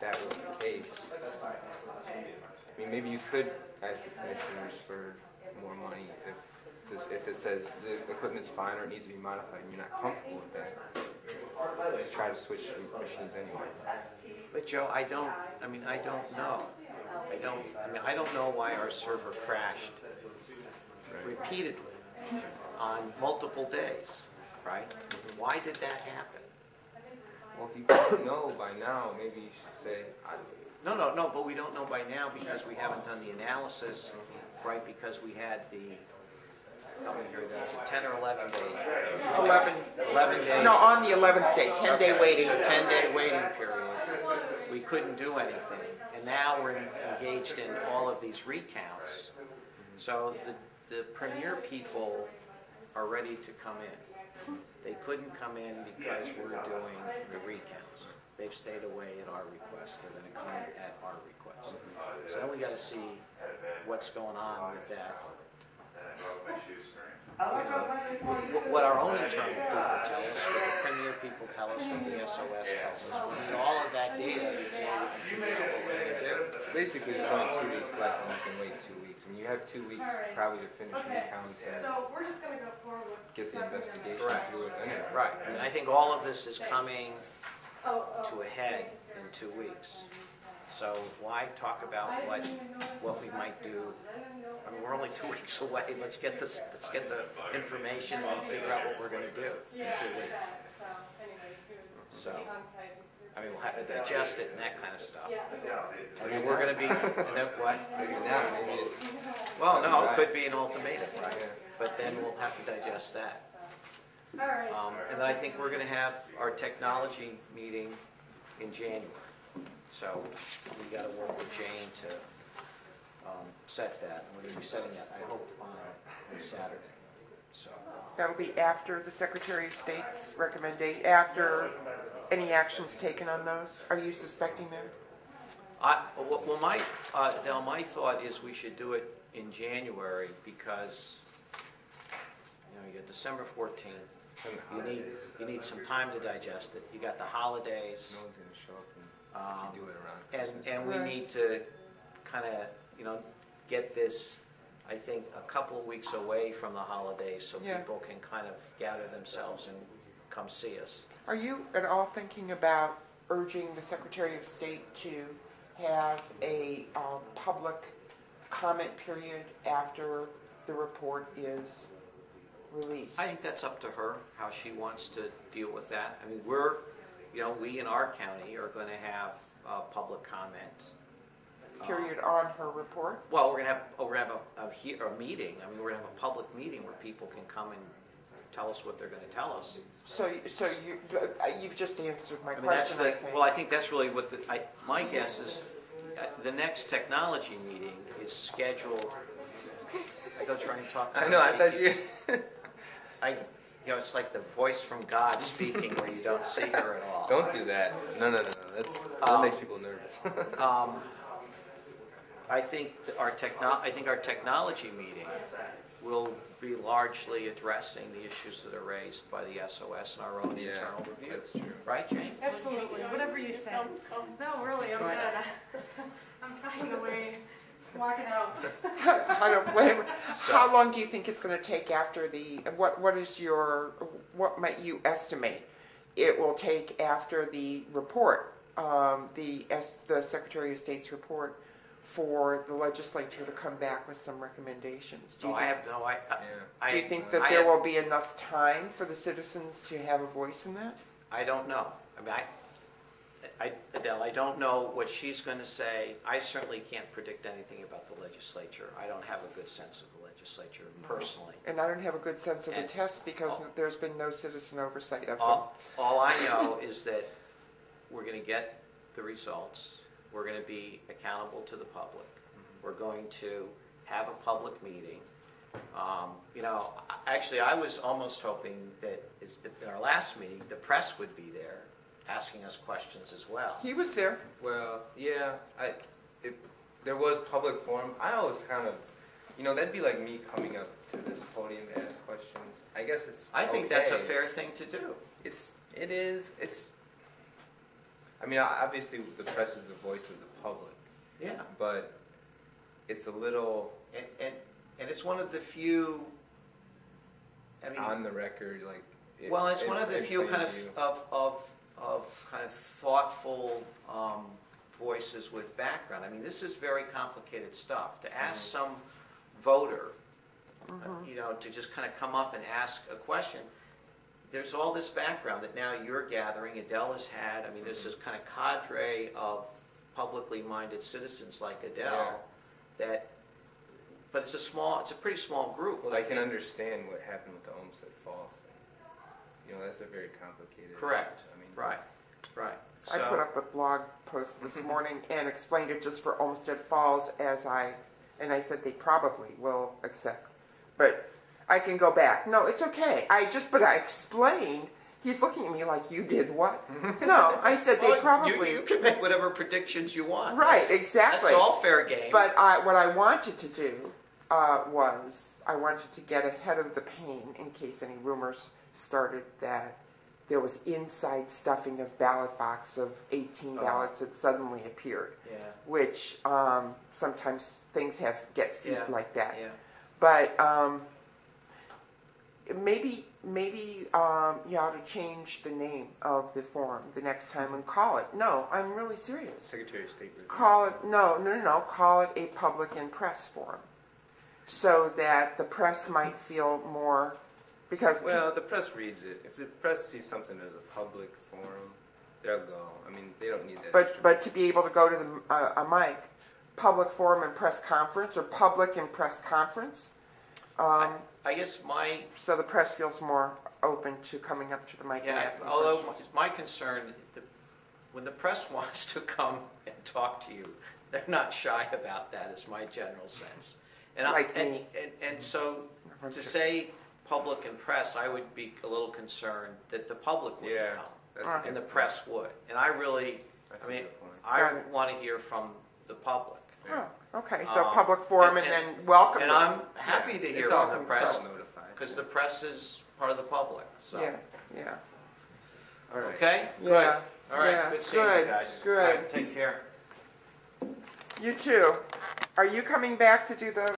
that was the case, I mean, maybe you could ask the commissioners for more money if it says the equipment's fine or it needs to be modified and you're not comfortable with that. To try to switch machines anyway. But Joe, I don't know. I don't know why our server crashed repeatedly on multiple days, right? Why did that happen? Well, if you don't know by now, maybe you should say, No, but we don't know by now because we haven't done the analysis, right? Because we had the, how many days? 10 or 11 days? 11 days. No, on the 11th day, 10-day waiting. So 10-day waiting period. We couldn't do anything. And now we're engaged in all of these recounts. So the premier people are ready to come in. They couldn't come in because we're doing the recounts. They've stayed away at our request. They're going to come at our request. So then we got to see what's going on with that. What our own internal people tell us, what the premier people tell us, what the SoS tells us. We need all of that data before we can figure out what we're going to do. Basically, there's only 2 weeks left, and you can wait 2 weeks. I mean, you have 2 weeks probably to finish the accounts and get the investigation through it anyway. Right. I mean, I think all of this is coming to a head in 2 weeks. So why talk about what we might do? I mean, we're only 2 weeks away. Let's get the information and figure out what we're going to do in 2 weeks. So, I mean, we'll have to digest it and that kind of stuff. I mean, we're going to be, and then what? Maybe now, maybe it's... Well, no, it could be an ultimatum, right? But then we'll have to digest that. And then I think we're going to have our technology meeting in January. So we got to work with Jane to set that. And we're going to be setting that, I hope, on Saturday. So That will be after the Secretary of State's recommendation, after any actions taken on those? Are you suspecting that? Well, my thought is we should do it in January because, you got December 14th. You need some time to digest it. You got the holidays. No one's going to show up if you do it around Christmas. And we need to kind of, get this, I think, a couple of weeks away from the holidays so people can kind of gather themselves and come see us. Are you at all thinking about urging the Secretary of State to have a public comment period after the report is released? I think that's up to her, how she wants to deal with that. I mean, we in our county are going to have public comment. Period on her report? Well, we're going to have a meeting. I mean, we're going to have a public meeting where people can come and tell us what they're going to tell us. So you've just answered my question. Well, I think that's really what my guess is. The next technology meeting is scheduled. I go try and talk. I know. I thought you. It's like the voice from God speaking, where you don't see her at all. Don't do that. No. That makes people nervous. I think our technology meeting will be largely addressing the issues that are raised by the SoS and our own internal review. That's true. Right, Jane? Absolutely. Whatever you say. No, really, I'm good. I'm fine the way walking out. I don't blame her. How long do you think it's going to take after what might you estimate it will take after the report, the Secretary of State's report, for the legislature to come back with some recommendations? Do you think that there will be enough time for the citizens to have a voice in that? I don't know. I mean, Adele, I don't know what she's going to say. I certainly can't predict anything about the legislature. I don't have a good sense of the legislature personally. And I don't have a good sense of the test because there's been no citizen oversight of them. All I know is that we're going to get the results. We're going to be accountable to the public. We're going to have a public meeting. Actually, I was almost hoping that in our last meeting, the press would be there asking us questions as well. He was there. Well, yeah. There was public forum. I always kind of, that'd be like me coming up to this podium to ask questions. I guess it's. I think that's a fair thing to do. It is. I mean, obviously the press is the voice of the public, Yeah. but it's a little And it's one of the few, I mean, on the record, like. well, it's one of the few kind view. of kind of thoughtful voices with background. I mean, this is very complicated stuff. To ask some voter, you know, to just kind of come up and ask a question, there's all this background that now you're gathering, Adele has had. I mean, there's this kind of cadre of publicly minded citizens like Adele that, but it's a pretty small group. Well, I can understand what happened with the Olmsted Falls thing. You know, that's a very complicated Correct. issue. I mean, Right. I put up a blog post this morning and explained it just for Olmsted Falls and I said they probably will accept. But I can go back. No, it's okay. But I explained. He's looking at me like, you did what? No, I said they probably. You can make whatever predictions you want. Right, exactly. That's all fair game. But what I wanted to do was I wanted to get ahead of the pain in case any rumors started that there was inside stuffing of ballot box of 18 ballots that suddenly appeared. Yeah. Which sometimes things get feet like that. Yeah. But maybe you ought to change the name of the forum the next time and call it. No, I'm really serious. Secretary of State. Call it no. Call it a public and press forum, so that the press might feel more. Because well, the press reads it. If the press sees something as a public forum, they'll go. I mean, they don't need that. But to be able to go to a mic, public forum and press conference, or public and press conference. I guess so the press feels more open to coming up to the mic and asking although questions. my concern, when the press wants to come and talk to you, they're not shy about that. Is my general sense. And so to say public and press, I would be a little concerned that the public wouldn't come and the press would. And I want to hear from the public. Oh, okay, so public forum and then welcome. And I'm happy to hear from the press because the press is part of the public. So. Yeah. All right. Okay. Yeah. Good. All right. Yeah. Good seeing you guys. Good. All right, take care. You too. Are you coming back to do the